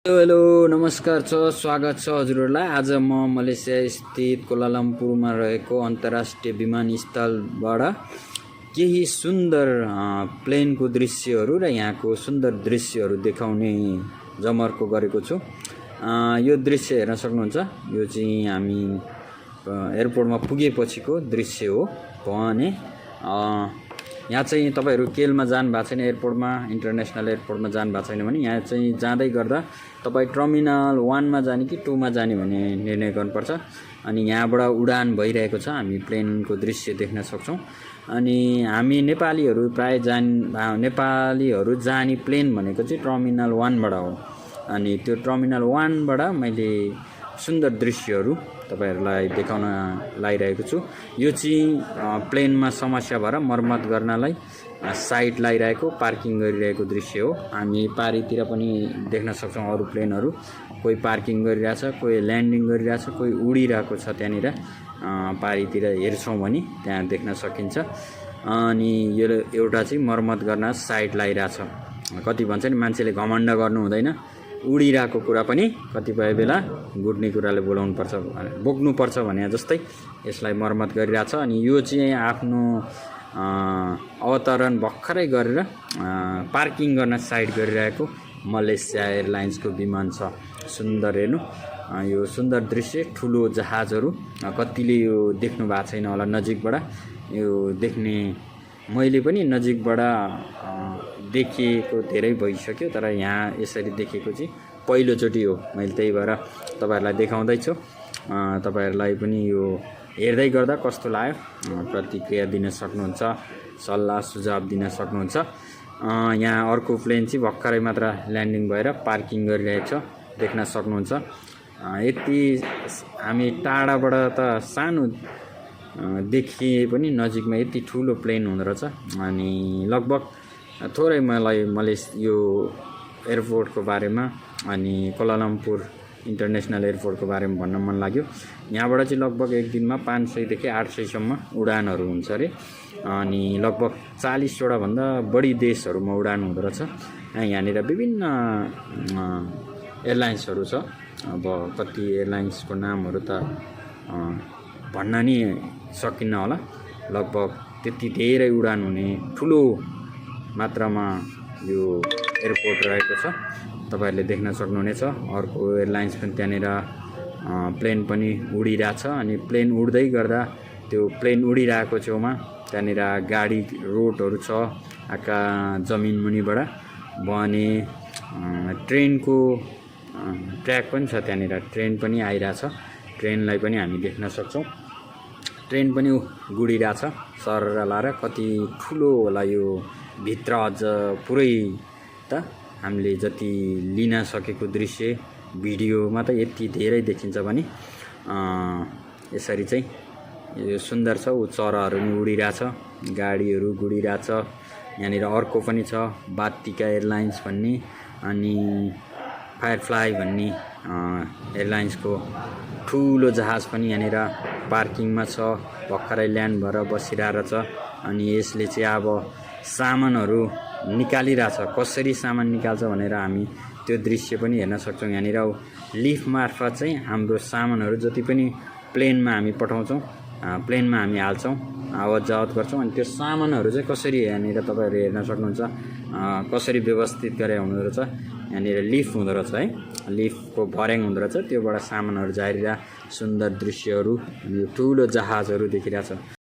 Hello नमस्कार स्वागत छ हजुरहरूलाई। आज म मलेसिया स्थित कोलालम्पुरमा रहेको अन्तर्राष्ट्रिय विमानस्थलबाट केही सुन्दर प्लेनको दृश्यहरू र यहाँको सुन्दर दृश्यहरू देखाउने जमर्को गरेको छु। यो दृश्य हेर्न सक्नुहुन्छ। यो चाहिँ हामी एयरपोर्टमा पुगेपछिको दृश्य हो भने यहाँ चाहिँ तपाईहरु केलमा जानु भएको छैन, एयरपोर्टमा इन्टरनेसनल एयरपोर्टमा जानु भएको छैन भने यहाँ चाहिँ जाँदै गर्दा तपाई टर्मिनल 1 मा जाने कि 2 मा जाने भन्ने निर्णय गर्नुपर्छ। अनि यहाँबाट उडान भइरहेको छ, हामी प्लेनको दृश्य देख्न सक्छौं। अनि हामी नेपालीहरु प्राय नेपालीहरु जाने प्लेन भनेको चाहिँ टर्मिनल 1 बाट हो। अनि त्यो टर्मिनल 1 बाट मैले सुन्दर दृश्यहरू तपाईहरुलाई देखाउन लागिरहेको छु। यो चाहिँ प्लेनमा समस्या भएर मर्मत गर्नलाई साइड लागिरहेको पार्किङ गरिरहेको दृश्य हो। हामी पारीतिर पनि देख्न सक्छौं अरु प्लेनहरू, कोही पार्किङ गरिरहेछ, कोही ल्यान्डिङ गरिरहेछ, कोही उडिरहेको छ। त्यहाँनिर पारीतिर हेर्छौं भने त्यहाँ देख्न सकिन्छ। अनि यो एउटा चाहिँ मर्मत गर्न साइड लागिरहेछ। कति भन्छ नि मान्छेले घमण्ड गर्नु हुँदैन, उडिरहेको कुरा पनि कतिपय बेला गुड्ने कुराले बोक्नु पर्छ भने जस्तै यसलाई मर्मत गरिरहेछ। अनि यो चाहिँ आफ्नो अवतरण भर्खरै गरेर पार्किङ गर्न साइड गरिरहेको मलेसिया एयरलाइन्सको विमान छ। सुन्दर हेर्नु, यो सुन्दर दृश्य, ठुलो जहाजहरू कतिले यो देख्नु भएको छैन होला नजिकबाट। यो देख्ने मैले पनि नजिकबाट देखिएको धेरै भइसक्यो, तर यहाँ यसरी देखेको चाहिँ पहिलो चोटी हो। मैले त्यही भएर तपाईहरुलाई देखाउँदै छु। तपाईहरुलाई पनि यो हेर्दै गर्दा कस्तो लाग्यो प्रतिक्रिया दिन सक्नुहुन्छ, सल्लाह सुझाव दिन सक्नुहुन्छ। यहाँ अर्को प्लेन चाहिँ भर्खरै मात्र ल्यान्डिङ भएर पार्किङ गरिरहेको छ, देख्न सक्नुहुन्छ। यति हामी टाढाबाट त सानो देखिए पनि नजिकमा यति ठुलो प्लेन हुँदो रहेछ। अनि लगभग थोरै मलाई यो एयरपोर्टको बारेमा अनि कोलालम्पुर इन्टरनेसनल एयरपोर्टको बारेमा भन्न मन लाग्यो। यहाँबाट चाहिँ लगभग एक दिनमा 500 देखि 800 सम्म उडानहरू हुन्छ रे। अनि लगभग 40 वटा भन्दा बढी देशहरुमा उडान हुँदो रहेछ। यहाँनिर विभिन्न एयरलाइन्सहरू छ। अब कति एयरलाइन्सको नामहरू त भन्न नि सकिन्न होला। लगभग त्यति धेरै उडान हुने ठुलो मात्रामा यो एयरपोर्ट रहेको छ, तपाईहरुले देख्न सक्नुहुनेछ। अर्को एयरलाइन्स पनि त्यहाँनिर प्लेन पनि उडिरहेछ। अनि प्लेन उड्दै गर्दा त्यो प्लेन उडिरहेको छेउमा त्यहाँनिर गाडी रोडहरू छ, आका जमिन मुनिबाट बहने ट्रेनको ट्र्याक पनि छ। त्यहाँनिर ट्रेन पनि आइरहेछ, ट्रेनलाई पनि हामी देख्न सक्छौं। ट्रेन पनि गुडिरहेछ सरर लाएर। कति ठुलो होला यो भित्र, अझ पुरै त हामीले जति लिन सकेको दृश्य भिडियोमा त यति धेरै देखिन्छ भने यसरी चाहिँ यो सुन्दर छ। चराहरू पनि उडिरहेछ, गाडीहरू गुडिरहेछ। यहाँनिर अर्को पनि छ बातिका एयरलाइन्स भन्ने, अनि फायरफ्लाई भन्ने एयरलाइन्सको ठुलो जहाज पनि यहाँनिर पार्किङमा छ, भर्खरै ल्यान्ड भएर बसिरहेको छ। अनि यसले चाहिँ अब सामानहरू निकालिरहेछ। कसरी सामान निकाल्छ भनेर हामी त्यो दृश्य पनि हेर्न सक्छौं। यहाँनिर लिफ्ट मार्फत चाहिँ हाम्रो सामानहरू जति पनि प्लेनमा हामी पठाउँछौं, प्लेनमा हामी हाल्छौं, आवत जावत गर्छौं। अनि त्यो सामानहरू चाहिँ कसरी यहाँनिर तपाईहरु हेर्न सक्नुहुन्छ, कसरी व्यवस्थित गरे हुँदो रहेछ। यहाँनिर लिफ्ट हुँदो रहेछ है, लिफ्टको भर्याङ हुँदो रहेछ, त्योबाट सामानहरू झारिरहेको सुन्दर दृश्यहरू, यो ठुलो जहाजहरू देखिरहेछ।